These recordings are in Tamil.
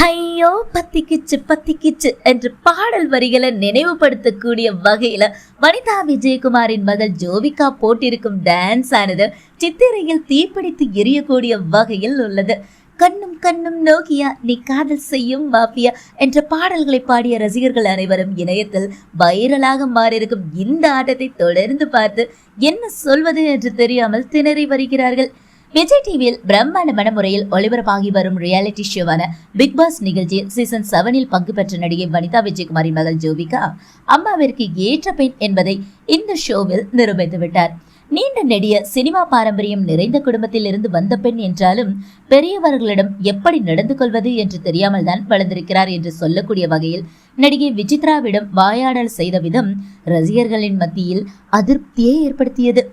ஐயோ பத்திக்கிச்சு பத்திக்கிச்சு என்ற பாடல் வரிகளை நினைவுபடுத்தக்கூடிய வகையில வனிதா விஜயகுமாரின் மகள் ஜோவிகா போட்டிருக்கும் டான்ஸ் ஆனது சித்திரையில் தீப்பிடித்து எரியக்கூடிய வகையில் உள்ளது. கண்ணும் கண்ணும் நோக்கியா நீ காதல் செய்யும் மாஃபியா என்ற பாடல்களை பாடிய ரசிகர்கள் அனைவரும் இணையத்தில் வைரலாக மாறியிருக்கும் இந்த ஆட்டத்தை தொடர்ந்து பார்த்து என்ன சொல்வது என்று தெரியாமல் திணறி வருகிறார்கள். விஜய் டிவியில் பிரம்மாண்டமான முறையில் ஒளிபரப்பாகி வரும் ரியாலிட்டி ஷோவான பிக் பாஸ் நிகழ்ச்சியில் சீசன் 7 பங்கு பெற்ற நடிகை வனிதா விஜயகுமாரின் மகள் ஜோவிகா அம்மாவிற்கு ஏற்ற பெண் என்பதை இந்த ஷோவில் நிரூபித்து விட்டார். நீண்ட நெடிய சினிமா பாரம்பரியம் நிறைந்த குடும்பத்தில் இருந்து வந்த பெண் என்றாலும் பெரியவர்களிடம் எப்படி நடந்து கொள்வது என்று தெரியாமல் தான் வளர்ந்திருக்கிறார் என்று சொல்லக்கூடிய வகையில் நடிகை விசித்ராவிடம் வாயாடல் செய்த விதம் ரசிகர்களின் மத்தியில் அதிருப்தியை ஏற்படுத்தியது.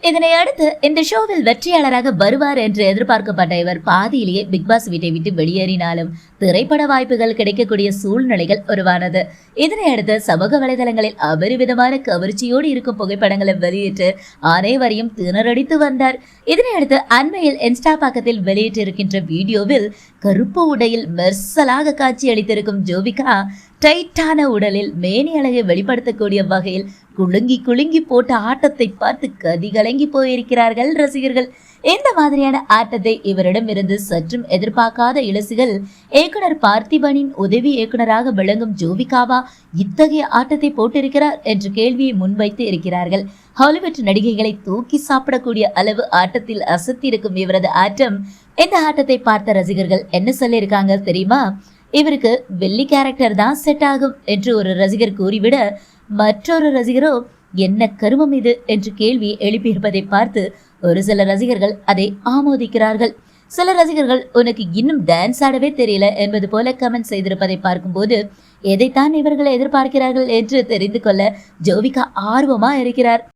இதனை அடுத்து இந்த ஷோவில் வெற்றியாளராக வருவார் என்று எதிர்பார்க்கப்பட்ட இவர் பாதியிலேயே பிக்பாஸ் வீட்டை விட்டு வெளியேறினாலும் திரைப்பட வாய்ப்புகள் கிடைக்கக்கூடிய சூழ்நிலைகள் உருவானது. இதனை அடுத்து சமூக வலைதளங்களில் அபரிவிதமான கவர்ச்சியோடு இருக்கும் புகைப்படங்களை வெளியிட்டு அனைவரையும் திணறடித்து வந்தார். இதனை அடுத்து அண்மையில் இன்ஸ்டா பக்கத்தில் வெளியிட்டிருக்கின்ற வீடியோவில் கருப்பு உடையில் மெர்சலாக காட்சி அளித்திருக்கும் ஜோவிகா டைட்டான உடலில் மேனி அழகை வெளிப்படுத்தக்கூடிய வகையில் குலுங்கி குலுங்கி போட்ட ஆட்டத்தை பார்த்து கதிகலங்கி போயிருக்கிறார்கள் ரசிகர்கள். இந்த மாதிரியான ஆட்டத்தை இவரிடம் இருந்து சற்றும் எதிர்பார்க்காத இளசுகள் இயக்குனர் பார்த்திபனின் உதவி இயக்குனராக விளங்கும் ஜோவிகாவா இத்தகைய ஆட்டத்தை போட்டிருக்கிறார் என்ற கேள்வியை முன்வைத்து இருக்கிறார்கள். ஹாலிவுட் நடிகைகளை தூக்கி சாப்பிடக்கூடிய அளவு ஆட்டத்தில் அசத்திருக்கும் இவரது ஆட்டம். இந்த ஆட்டத்தை பார்த்த ரசிகர்கள் என்ன சொல்லியிருக்காங்க தெரியுமா? இவருக்கு வெள்ளி கேரக்டர் தான் செட் ஆகும் என்று ஒரு ரசிகர் கூறிவிட மற்றொரு ரசிகரோ என்ன கருமம் இது என்று கேள்வியை எழுப்பியிருப்பதை பார்த்து ஒரு சில ரசிகர்கள் அதை ஆமோதிக்கிறார்கள். சில ரசிகர்கள் உனக்கு இன்னும் டான்ஸ் ஆடவே தெரியல என்பது போல கமெண்ட் செய்திருப்பதை பார்க்கும்போது எதைத்தான் இவர்கள் எதிர்பார்க்கிறார்கள் என்று தெரிந்து கொள்ள ஜோவிகா ஆர்வமா இருக்கிறார்.